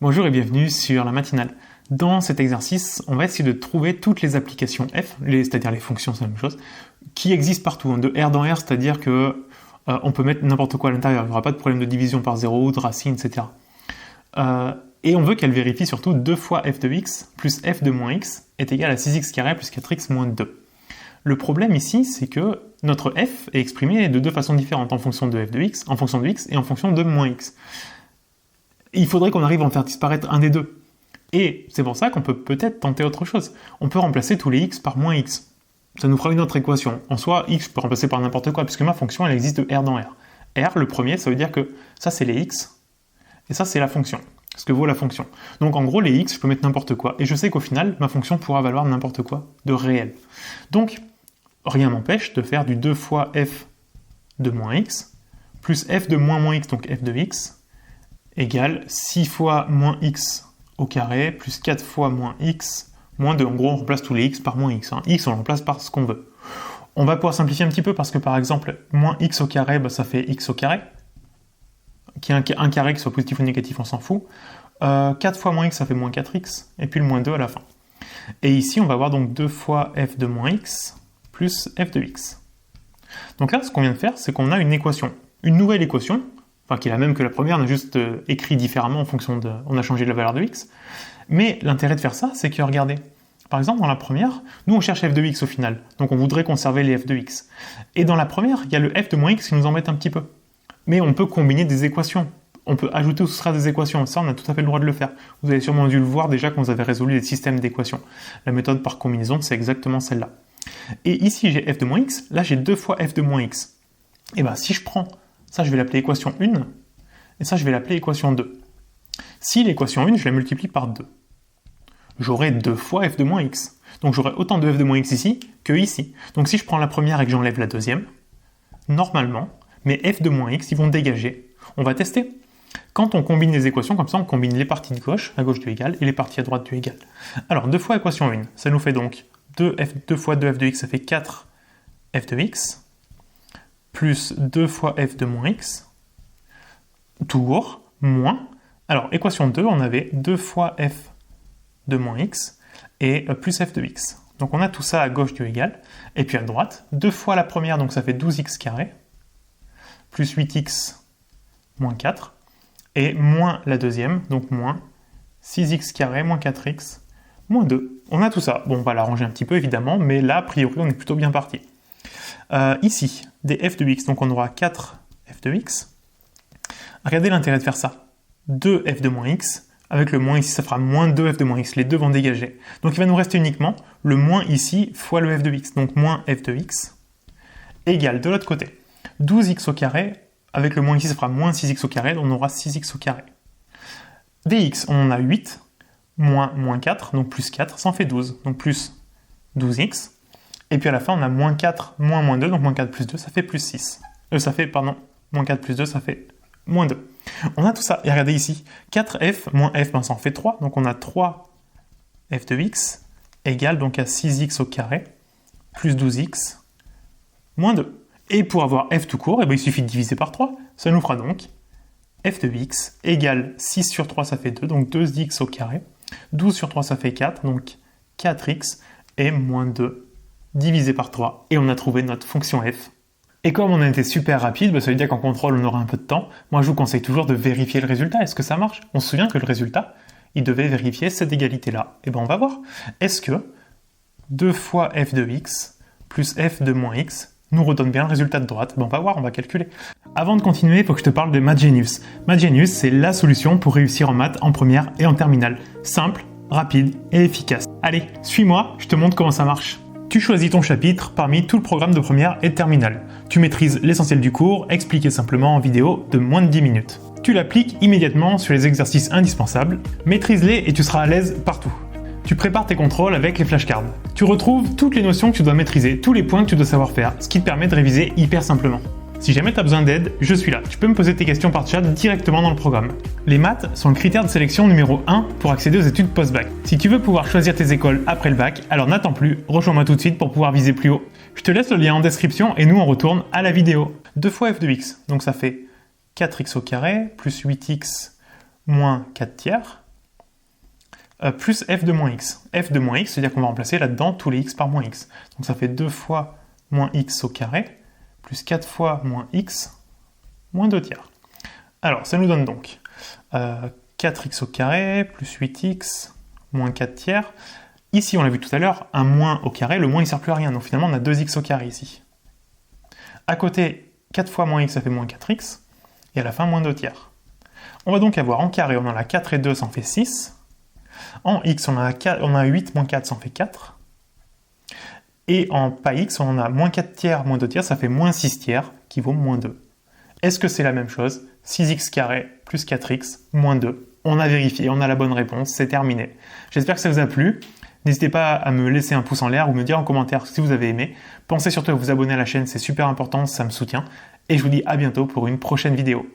Bonjour et bienvenue sur la matinale. Dans cet exercice, on va essayer de trouver toutes les applications f, c'est-à-dire les fonctions, c'est la même chose, qui existent partout, de R dans R, c'est-à-dire que on peut mettre n'importe quoi à l'intérieur, il n'y aura pas de problème de division par zéro, de racine, etc. Et on veut qu'elle vérifie surtout 2 fois f de x plus f de moins x est égal à 6x carré plus 4x moins 2. Le problème ici, c'est que notre f est exprimé de deux façons différentes, en fonction de f de x, en fonction de x et en fonction de moins x. Il faudrait qu'on arrive à en faire disparaître un des deux. Et c'est pour ça qu'on peut peut-être tenter autre chose. On peut remplacer tous les x par moins x. Ça nous fera une autre équation. En soi, x peut remplacer par n'importe quoi, puisque ma fonction, elle existe de R dans R. R, le premier, ça veut dire que ça, c'est les x, et ça, c'est la fonction. Ce que vaut la fonction. Donc en gros, les x, je peux mettre n'importe quoi. Et je sais qu'au final, ma fonction pourra valoir n'importe quoi de réel. Donc, rien m'empêche de faire du 2 fois f de moins x, plus f de moins x, donc f de x, égale 6 fois moins x au carré, plus 4 fois moins x, moins 2. En gros, on remplace tous les x par moins x. X, on le remplace par ce qu'on veut. On va pouvoir simplifier un petit peu parce que, par exemple, moins x au carré, ça fait x au carré. Qui est un carré, qui soit positif ou négatif, on s'en fout. 4 fois moins x, ça fait moins 4x, et puis le moins 2 à la fin. Et ici, on va avoir donc 2 fois f de moins x, plus f de x. Donc là, ce qu'on vient de faire, c'est qu'on a une équation, une nouvelle équation, qui est la même que la première, on a juste écrit différemment en fonction de... On a changé la valeur de x. Mais l'intérêt de faire ça, c'est que, regardez, par exemple, dans la première, nous on cherche f de x au final, donc on voudrait conserver les f de x. Et dans la première, il y a le f de moins x qui nous embête un petit peu. Mais on peut combiner des équations. On peut ajouter ou soustraire des équations. Ça, on a tout à fait le droit de le faire. Vous avez sûrement dû le voir déjà quand vous avez résolu les systèmes d'équations. La méthode par combinaison, c'est exactement celle-là. Et ici, j'ai f de moins x. Là, j'ai 2 fois f de moins x. Et bien, si je prends ça, je vais l'appeler équation 1. Et ça, je vais l'appeler équation 2. Si l'équation 1, je la multiplie par 2, j'aurai 2 fois f de moins x. Donc, j'aurai autant de f de moins x ici que ici. Donc, si je prends la première et que j'enlève la deuxième, normalement, mes f de moins x, ils vont dégager. On va tester. Quand on combine les équations, comme ça, on combine les parties de gauche, à gauche du égal, et les parties à droite du égal. Alors, 2 fois équation 1, ça nous fait donc 2 fois 2f de x, ça fait 4 f de x, plus 2 fois f de moins x, toujours, moins. Alors, équation 2, on avait 2 fois f de moins x, et plus f de x. Donc, on a tout ça à gauche du égal, et puis à droite, 2 fois la première, donc ça fait 12x carré, plus 8x moins 4, et moins la deuxième, donc moins 6x carré moins 4x moins 2. On a tout ça. Bon, on va l'arranger un petit peu évidemment, mais là, a priori, on est plutôt bien parti. Ici, des f de x, donc on aura 4 f de x. Regardez l'intérêt de faire ça. 2 f de moins x, avec le moins ici, ça fera moins 2 f de moins x. Les deux vont dégager. Donc il va nous rester uniquement le moins ici fois le f de x, donc moins f de x, égale de l'autre côté 12x au carré, avec le moins ici, ça fera moins 6x au carré, donc on aura 6x au carré. Dx, on en a 8, moins 4, donc plus 4, ça en fait 12, donc plus 12x. Et puis à la fin, on a moins 4, moins 2, donc moins 4 plus 2, ça fait plus 6. Moins 4 plus 2, ça fait moins 2. On a tout ça, et regardez ici, 4f moins f, ça en fait 3, donc on a 3 f de x égale donc à 6x au carré, plus 12x, moins 2. Et pour avoir f tout court, il suffit de diviser par 3. Ça nous fera donc f de x égale 6 sur 3, ça fait 2, donc 2x au carré. 12 sur 3, ça fait 4, donc 4x et moins 2 divisé par 3. Et on a trouvé notre fonction f. Et comme on a été super rapide, ça veut dire qu'en contrôle, on aura un peu de temps. Moi, je vous conseille toujours de vérifier le résultat. Est-ce que ça marche? On se souvient que le résultat, il devait vérifier cette égalité-là. Et bien, on va voir. Est-ce que 2 fois f de x plus f de moins x nous redonne bien le résultat de droite? On va voir, on va calculer. Avant de continuer, il faut que je te parle de Mathgenius. Mathgenius, c'est la solution pour réussir en maths en première et en terminale. Simple, rapide et efficace. Allez, suis-moi, je te montre comment ça marche. Tu choisis ton chapitre parmi tout le programme de première et de terminale. Tu maîtrises l'essentiel du cours, expliqué simplement en vidéo de moins de 10 minutes. Tu l'appliques immédiatement sur les exercices indispensables, maîtrise-les et tu seras à l'aise partout. Tu prépares tes contrôles avec les flashcards. Tu retrouves toutes les notions que tu dois maîtriser, tous les points que tu dois savoir faire, ce qui te permet de réviser hyper simplement. Si jamais tu as besoin d'aide, je suis là. Tu peux me poser tes questions par chat directement dans le programme. Les maths sont le critère de sélection numéro 1 pour accéder aux études post-bac. Si tu veux pouvoir choisir tes écoles après le bac, alors n'attends plus, rejoins-moi tout de suite pour pouvoir viser plus haut. Je te laisse le lien en description et nous on retourne à la vidéo. 2 fois f de x, donc ça fait 4x au carré plus 8x moins 4 tiers plus f de moins x. f de moins x, c'est-à-dire qu'on va remplacer là-dedans tous les x par moins x. Donc ça fait 2 fois moins x au carré, plus 4 fois moins x, moins 2 tiers. Alors, ça nous donne donc 4x au carré, plus 8x, moins 4 tiers. Ici, on l'a vu tout à l'heure, un moins au carré, le moins il ne sert plus à rien. Donc finalement, on a 2x au carré ici. À côté, 4 fois moins x, ça fait moins 4x. Et à la fin, moins 2 tiers. On va donc avoir en carré, on en a 4 et 2, ça en fait 6. En x, on a 8 moins 4, ça en fait 4. Et en pas x, on en a moins 4 tiers, moins 2 tiers, ça fait moins 6 tiers, qui vaut moins 2. Est-ce que c'est la même chose? 6x carré plus 4x moins 2. On a vérifié, on a la bonne réponse, c'est terminé. J'espère que ça vous a plu. N'hésitez pas à me laisser un pouce en l'air ou me dire en commentaire si vous avez aimé. Pensez surtout à vous abonner à la chaîne, c'est super important, ça me soutient. Et je vous dis à bientôt pour une prochaine vidéo.